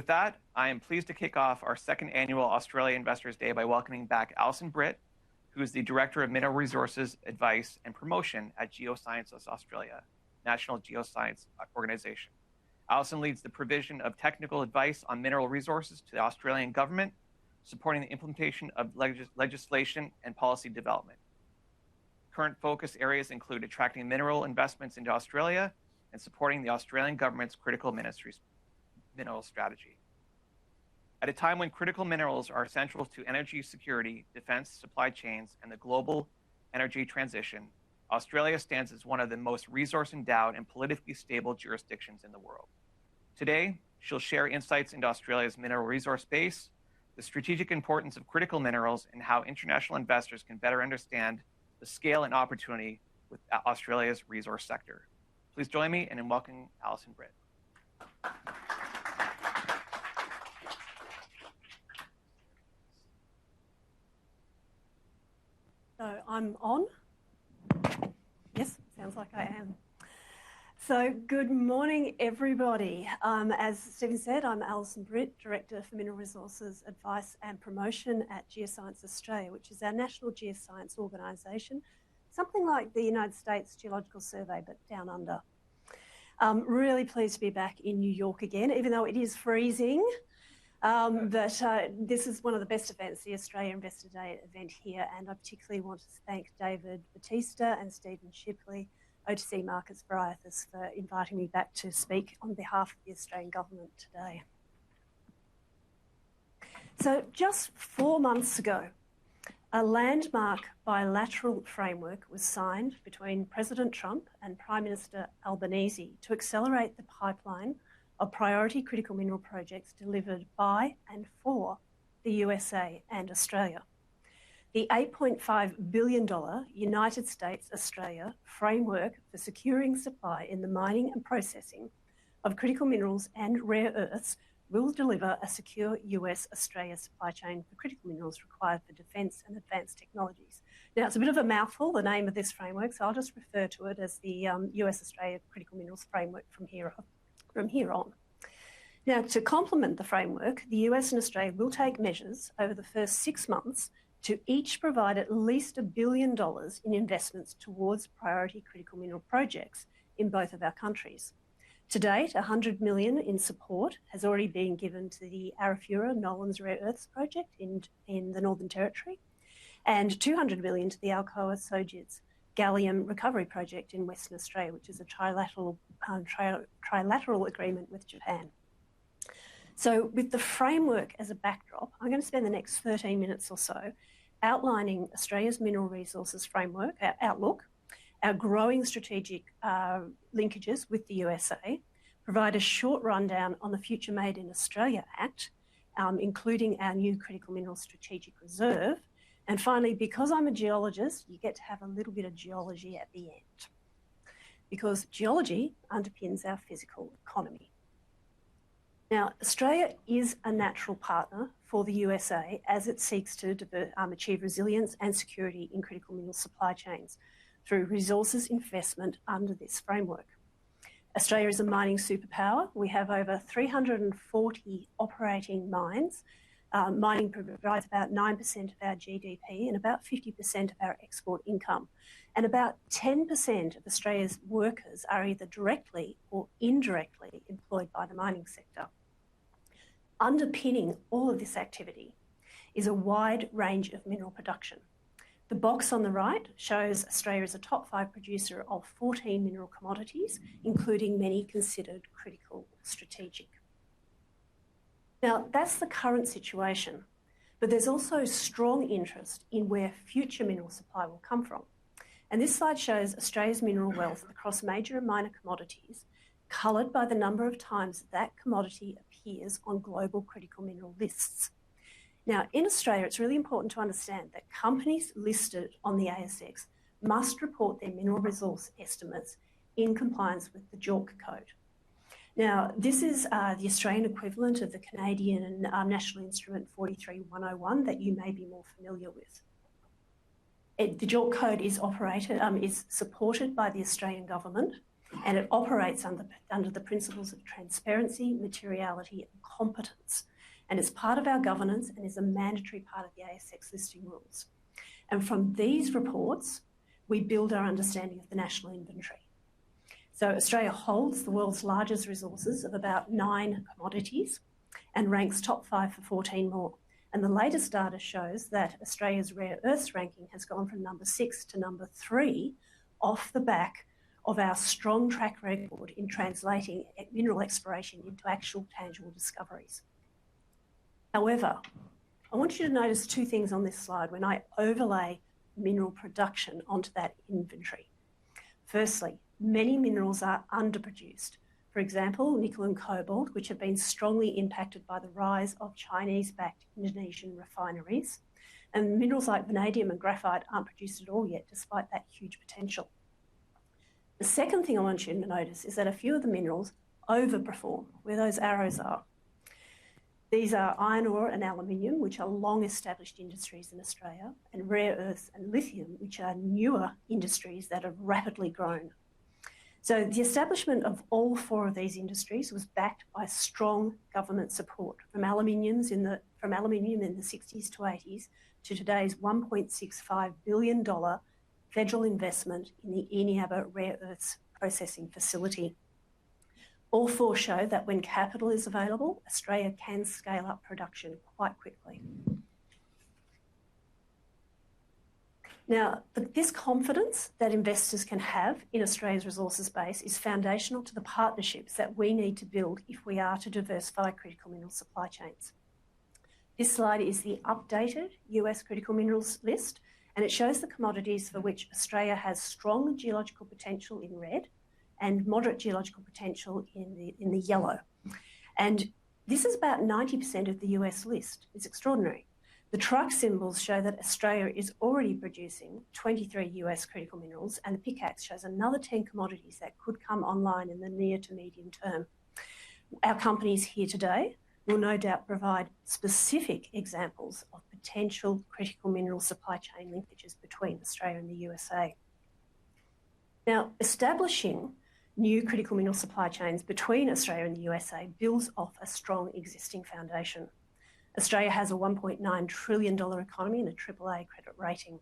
with that, I am pleased to kick off our second annual Australia Investors Day by welcoming back Allison Britt, who is the Director of Mineral Resources Advice and Promotion at Geoscience Australia, National Geoscience Organization. Allison leads the provision of technical advice on mineral resources to the Australian government, supporting the implementation of legislation and policy development. Current focus areas include attracting mineral investments into Australia and supporting the Australian government's critical mineral strategy. At a time when critical minerals are central to energy security, defense, supply chains, and the global energy transition, Australia stands as one of the most resource-endowed and politically stable jurisdictions in the world. Today, she'll share insights into Australia's mineral resource base, the strategic importance of critical minerals, and how international investors can better understand the scale and opportunity with Australia's resource sector. Please join me in welcoming Allison Britt. So I'm on. Yes, sounds like I am. So good morning, everybody. As Stephen said, I'm Allison Britt, Director for Mineral Resources Advice and Promotion at Geoscience Australia, which is our national geoscience organisation, something like the United States Geological Survey, but down under. Really pleased to be back in New York again, even though it is freezing. This is one of the best events, the Australia Investor Day event here, and I particularly want to thank David Batista and Stephen Shipley, OTC Markets Briathus, for inviting me back to speak on behalf of the Australian Government today. So just 4 months ago, a landmark bilateral framework was signed between President Trump and Prime Minister Albanese to accelerate the pipeline of priority critical mineral projects delivered by and for the USA and Australia. The $8.5 billion United States-Australia framework for securing supply in the mining and processing of critical minerals and rare earths will deliver a secure US-Australia supply chain for critical minerals required for defence and advanced technologies. Now, it's a bit of a mouthful, the name of this framework, so I'll just refer to it as the US-Australia Critical Minerals Framework from here on. Now, to complement the framework, the US and Australia will take measures over the first 6 months to each provide at least $1 billion in investments towards priority critical mineral projects in both of our countries. To date, $100 million in support has already been given to the Arafura Nolans Rare Earths project in the Northern Territory, and $200 million to the Alcoa Sojids Gallium Recovery Project in Western Australia, which is a trilateral agreement with Japan. So with the framework as a backdrop, I'm going to spend the next 13 minutes or so outlining Australia's mineral resources framework, our outlook, our growing strategic linkages with the USA, provide a short rundown on the Future Made in Australia Act, including our new Critical Minerals Strategic Reserve, and finally, because I'm a geologist, you get to have a little bit of geology at the end, because geology underpins our physical economy. Now, Australia is a natural partner for the USA as it seeks to achieve resilience and security in critical mineral supply chains through resources investment under this framework. Australia is a mining superpower. We have over 340 operating mines. Mining provides about 9% of our GDP and about 50% of our export income. And about 10% of Australia's workers are either directly or indirectly employed by the mining sector. Underpinning all of this activity is a wide range of mineral production. The box on the right shows Australia as a top 5 producer of 14 mineral commodities, including many considered critical strategic. Now, that's the current situation, but there's also strong interest in where future mineral supply will come from. And this slide shows Australia's mineral wealth across major and minor commodities, coloured by the number of times that commodity appears on global critical mineral lists. Now, in Australia, it's really important to understand that companies listed on the ASX must report their mineral resource estimates in compliance with the JORC code. Now, this is the Australian equivalent of the Canadian National Instrument 43101 that you may be more familiar with. The JORC code is supported by the Australian government, and it operates under the principles of transparency, materiality, and competence. And it's part of our governance and is a mandatory part of the ASX listing rules. And from these reports, we build our understanding of the national inventory. So Australia holds the world's largest resources of about 9 commodities and ranks top 5 for 14 more. And the latest data shows that Australia's rare earths ranking has gone from number 6 to number 3 off the back of our strong track record in translating mineral exploration into actual tangible discoveries. However, I want you to notice 2 things on this slide when I overlay mineral production onto that inventory. Firstly, many minerals are underproduced. For example, nickel and cobalt, which have been strongly impacted by the rise of Chinese-backed Indonesian refineries. And minerals like vanadium and graphite aren't produced at all yet, despite that huge potential. The second thing I want you to notice is that a few of the minerals overperform, where those arrows are. These are iron ore and aluminium, which are long-established industries in Australia, and rare earths and lithium, which are newer industries that have rapidly grown. So the establishment of all 4 of these industries was backed by strong government support from aluminium in the 60s to 80s to today's $1.65 billion federal investment in the Eneabba Rare Earths Processing Facility. All 4 show that when capital is available, Australia can scale up production quite quickly. Now, this confidence that investors can have in Australia's resources base is foundational to the partnerships that we need to build if we are to diversify critical mineral supply chains. This slide is the updated US critical minerals list, and it shows the commodities for which Australia has strong geological potential in red and moderate geological potential in the yellow. And this is about 90% of the US list. It's extraordinary. The truck symbols show that Australia is already producing 23 US critical minerals, and the pickaxe shows another 10 commodities that could come online in the near to medium term. Our companies here today will no doubt provide specific examples of potential critical mineral supply chain linkages between Australia and the USA. Now, establishing new critical mineral supply chains between Australia and the USA builds off a strong existing foundation. Australia has a $1.9 trillion economy and a AAA credit rating.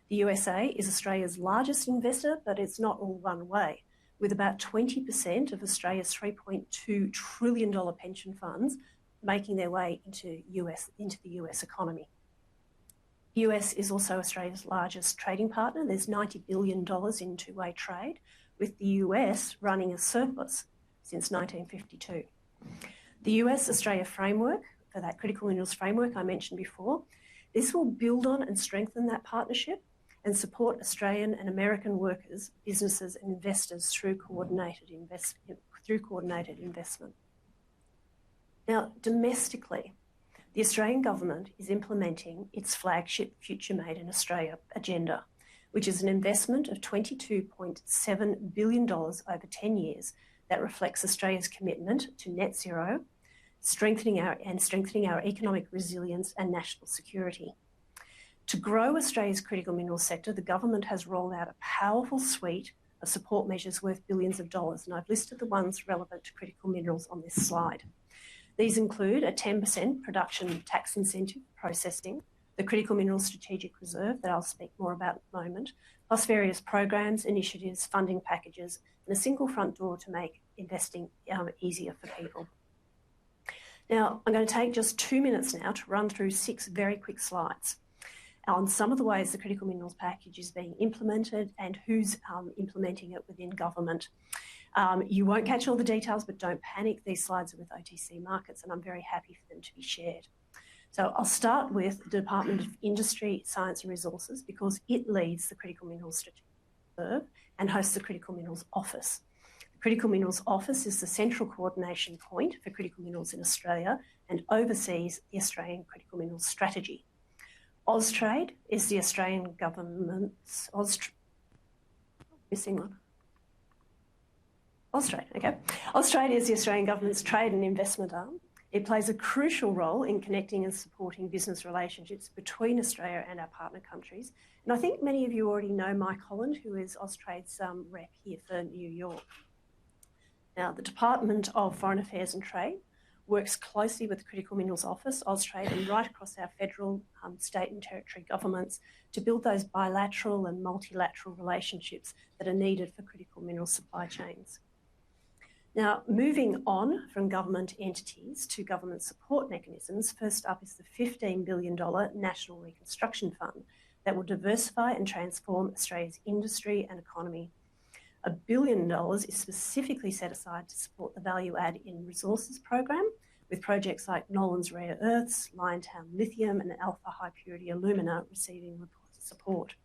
The USA is Australia's largest investor, but it's not all one way, with about 20% of Australia's $3.2 trillion pension funds making their way into the US economy. The US is also Australia's largest trading partner. There's $90 billion in two-way trade, with the US running a surplus since 1952. The US-Australia framework, for that critical minerals framework I mentioned before, this will build on and strengthen that partnership and support Australian and American workers, businesses and investors through coordinated investment. Now, domestically, the Australian government is implementing its flagship Future Made in Australia agenda, which is an investment of $22.7 billion over 10 years that reflects Australia's commitment to net zero, strengthening our economic resilience and national security. To grow Australia's critical minerals sector, the government has rolled out a powerful suite of support measures worth billions of dollars, and I've listed the ones relevant to critical minerals on this slide. These include a 10% production tax incentive processing, the Critical Minerals Strategic Reserve that I'll speak more about in a moment, plus various programs, initiatives, funding packages, and a single front door to make investing easier for people. Now, I'm going to take just 2 minutes now to run through 6 very quick slides on some of the ways the critical minerals package is being implemented and who's implementing it within government. You won't catch all the details, but don't panic. These slides are with OTC Markets, and I'm very happy for them to be shared. So I'll start with the Department of Industry, Science and Resources because it leads the Critical Minerals Strategic Reserve and hosts the Critical Minerals Office. The Critical Minerals Office is the central coordination point for critical minerals in Australia and oversees the Australian Critical Minerals Strategy. Austrade is the Australian government's Austrade, okay. Austrade is the Australian government's trade and investment arm. It plays a crucial role in connecting and supporting business relationships between Australia and our partner countries. And I think many of you already know Mike Holland, who is Austrade's rep here for New York. Now, the Department of Foreign Affairs and Trade works closely with the Critical Minerals Office, Austrade, and right across our federal, state and territory governments to build those bilateral and multilateral relationships that are needed for critical mineral supply chains. Now, moving on from government entities to government support mechanisms, first up is the $15 billion National Reconstruction Fund that will diversify and transform Australia's industry and economy. $1 billion is specifically set aside to support the Value Add in Resources program, with projects like Nolan's Rare Earths, Liontown Lithium and Alpha High Purity Alumina receiving support.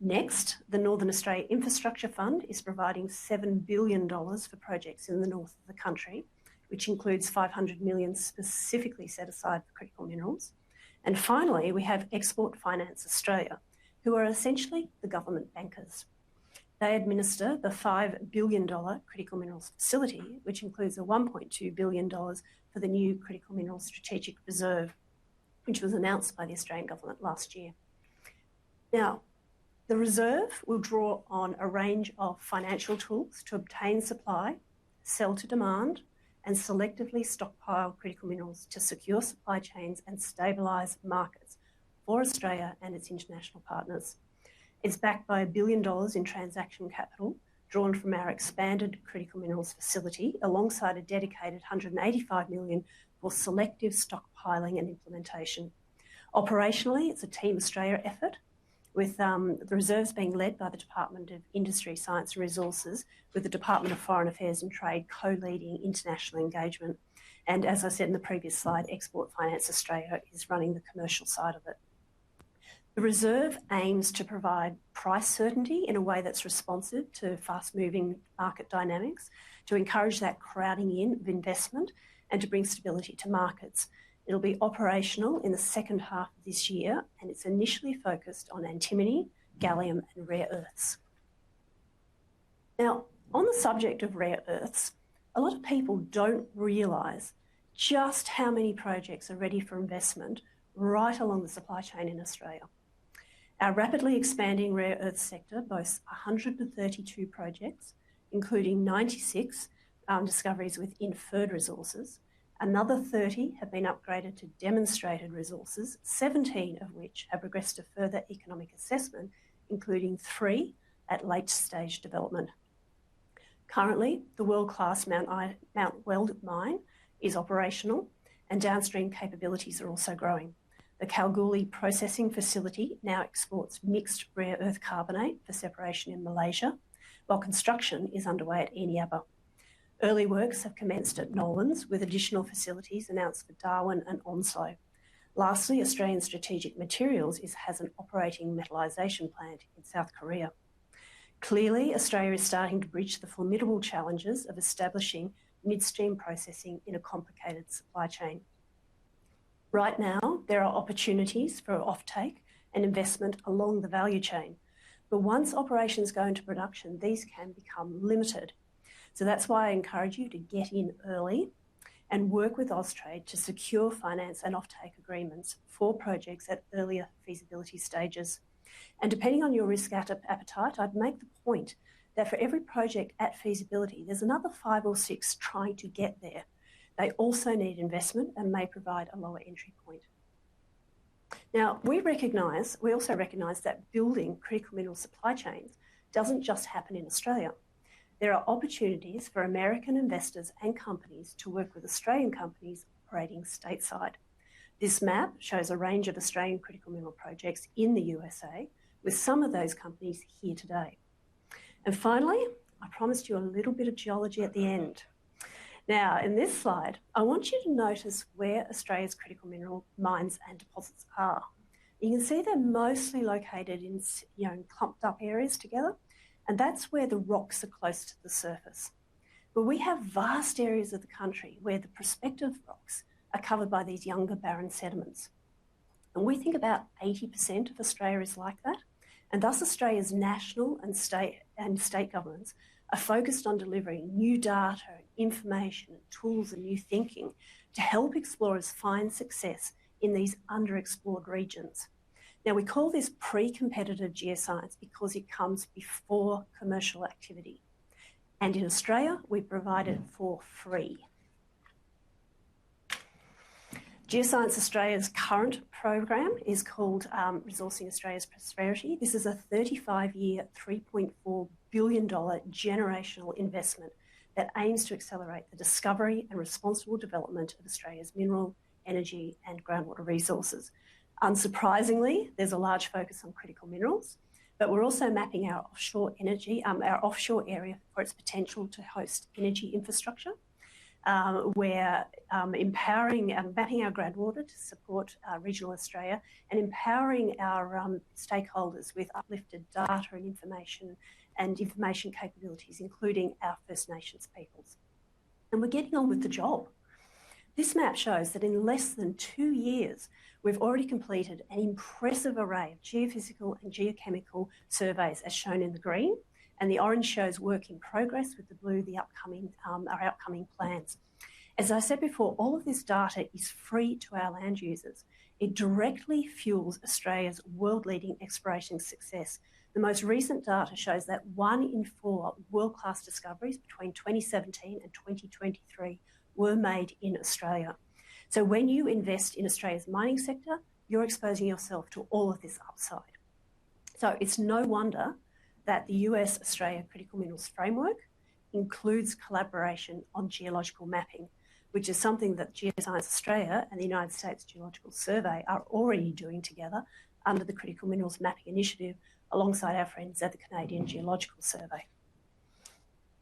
Next, the Northern Australia Infrastructure Fund is providing $7 billion for projects in the north of the country, which includes $500 million specifically set aside for critical minerals. And finally, we have Export Finance Australia, who are essentially the government bankers. They administer the $5 billion Critical Minerals Facility, which includes a $1.2 billion for the new Critical Minerals Strategic Reserve, which was announced by the Australian government last year. Now, the reserve will draw on a range of financial tools to obtain supply, sell to demand, and selectively stockpile critical minerals to secure supply chains and stabilise markets for Australia and its international partners. It's backed by $1 billion in transaction capital drawn from our expanded critical minerals facility, alongside a dedicated $185 million for selective stockpiling and implementation. Operationally, it's a Team Australia effort, with the reserves being led by the Department of Industry, Science and Resources, with the Department of Foreign Affairs and Trade co-leading international engagement. And as I said in the previous slide, Export Finance Australia is running the commercial side of it. The reserve aims to provide price certainty in a way that's responsive to fast-moving market dynamics, to encourage that crowding in of investment and to bring stability to markets. It'll be operational in the second half of this year, and it's initially focused on antimony, gallium and rare earths. Now, on the subject of rare earths, a lot of people don't realise just how many projects are ready for investment right along the supply chain in Australia. Our rapidly expanding rare earth sector boasts 132 projects, including 96 discoveries with inferred resources. Another 30 have been upgraded to demonstrated resources, 17 of which have progressed to further economic assessment, including 3 at late-stage development. Currently, the world-class Mount Weld mine is operational, and downstream capabilities are also growing. The Kalgoorlie processing facility now exports mixed rare earth carbonate for separation in Malaysia, while construction is underway at Eneabba. Early works have commenced at Nolan's, with additional facilities announced for Darwin and Onslow. Lastly, Australian Strategic Materials has an operating metallisation plant in South Korea. Clearly, Australia is starting to bridge the formidable challenges of establishing midstream processing in a complicated supply chain. Right now, there are opportunities for offtake and investment along the value chain. But once operations go into production, these can become limited. So that's why I encourage you to get in early and work with Austrade to secure finance and offtake agreements for projects at earlier feasibility stages. And depending on your risk appetite, I'd make the point that for every project at feasibility, there's another 5 or 6 trying to get there. They also need investment and may provide a lower entry point. Now, we also recognise that building critical mineral supply chains doesn't just happen in Australia. There are opportunities for American investors and companies to work with Australian companies operating stateside. This map shows a range of Australian critical mineral projects in the USA, with some of those companies here today. And finally, I promised you a little bit of geology at the end. Now, in this slide, I want you to notice where Australia's critical mineral mines and deposits are. You can see they're mostly located in, clumped up areas together, and that's where the rocks are close to the surface. But we have vast areas of the country where the prospective rocks are covered by these younger barren sediments. And we think about 80% of Australia is like that, and thus Australia's national and state governments are focused on delivering new data, information, tools and new thinking to help explorers find success in these underexplored regions. Now, we call this pre-competitive geoscience because it comes before commercial activity. And in Australia, we provide it for free. Geoscience Australia's current program is called Resourcing Australia's Prosperity. This is a 35-year, $3.4 billion generational investment that aims to accelerate the discovery and responsible development of Australia's mineral, energy and groundwater resources. Unsurprisingly, there's a large focus on critical minerals, but we're also mapping our offshore area for its potential to host energy infrastructure. We're mapping our groundwater to support regional Australia and empowering our stakeholders with uplifted data and information capabilities, including our First Nations peoples. And we're getting on with the job. This map shows that in less than 2 years, we've already completed an impressive array of geophysical and geochemical surveys, as shown in the green, and the orange shows work in progress, with the blue our upcoming plans. As I said before, all of this data is free to our land users. It directly fuels Australia's world-leading exploration success. The most recent data shows that 1 in 4 world-class discoveries between 2017 and 2023 were made in Australia. So when you invest in Australia's mining sector, you're exposing yourself to all of this upside. So it's no wonder that the US-Australia Critical Minerals Framework includes collaboration on geological mapping, which is something that Geoscience Australia and the United States Geological Survey are already doing together under the Critical Minerals Mapping Initiative, alongside our friends at the Canadian Geological Survey.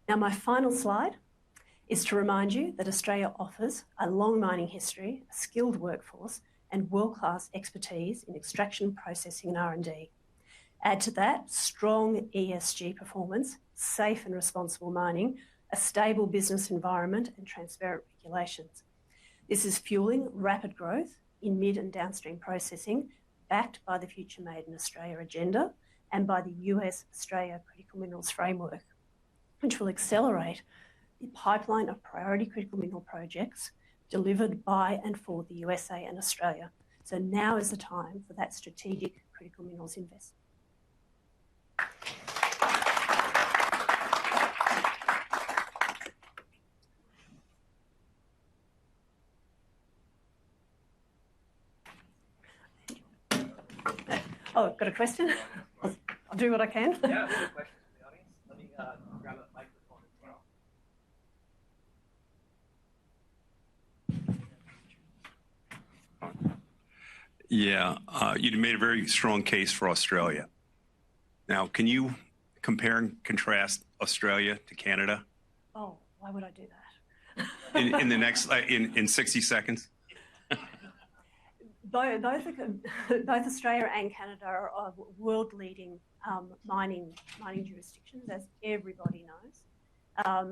Now, my final slide is to remind you that Australia offers a long mining history, a skilled workforce, and world-class expertise in extraction, processing and R&D. Add to that strong ESG performance, safe and responsible mining, a stable business environment and transparent regulations. This is fueling rapid growth in mid and downstream processing, backed by the Future Made in Australia agenda and by the US-Australia Critical Minerals Framework, which will accelerate the pipeline of priority critical mineral projects delivered by and for the USA and Australia. So now is the time for that strategic critical minerals investment. Oh, got a question? I'll do what I can. Yeah, we have questions from the audience. Let me grab a microphone as well. Yeah, you made a very strong case for Australia. Now, can you compare and contrast Australia to Canada? Oh, why would I do that? in the next, in 60 seconds? Both Australia and Canada are world-leading mining jurisdictions, as everybody knows.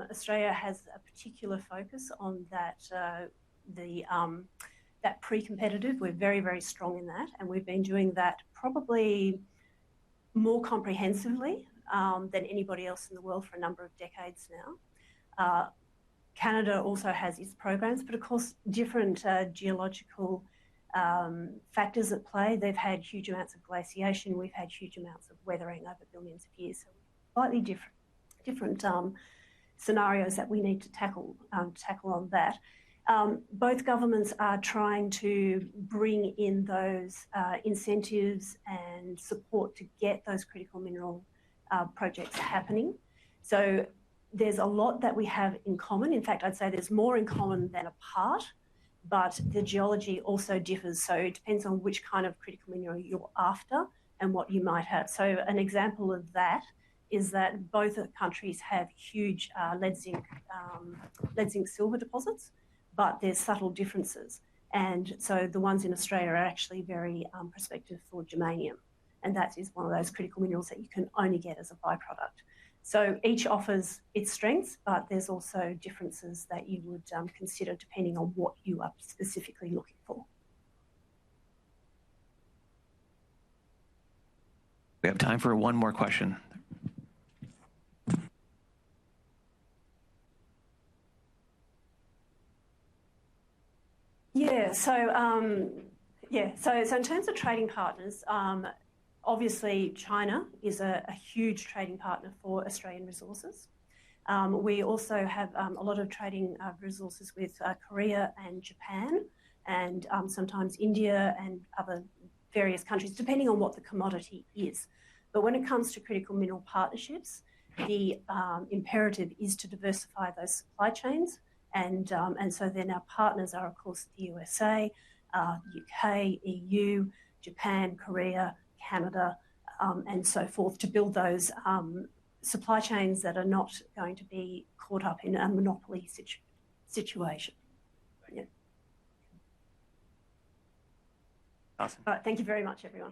Australia has a particular focus on that that pre-competitive. We're very, very strong in that, and we've been doing that probably more comprehensively than anybody else in the world for a number of decades now. Canada also has its programs, but of course different geological factors at play. They've had huge amounts of glaciation. We've had huge amounts of weathering over billions of years. So slightly different scenarios that we need to tackle on that. Both governments are trying to bring in those incentives and support to get those critical mineral projects happening. So there's a lot that we have in common. In fact, I'd say there's more in common than apart, but the geology also differs. So it depends on which kind of critical mineral you're after and what you might have. So an example of that is that both countries have huge lead zinc silver deposits, but there's subtle differences. And so the ones in Australia are actually very prospective for germanium. And that is one of those critical minerals that you can only get as a byproduct. So each offers its strengths, but there's also differences that you would consider depending on what you are specifically looking for. We have time for one more question. Yeah, so in terms of trading partners, obviously China is a huge trading partner for Australian resources. We also have a lot of trading resources with Korea and Japan, and sometimes India and other various countries, depending on what the commodity is. But when it comes to critical mineral partnerships, the imperative is to diversify those supply chains. And so then our partners are, of course, the USA, UK, EU, Japan, Korea, Canada, and so forth, to build those supply chains that are not going to be caught up in a monopoly situation. Yeah. Awesome. All right, thank you very much, everyone.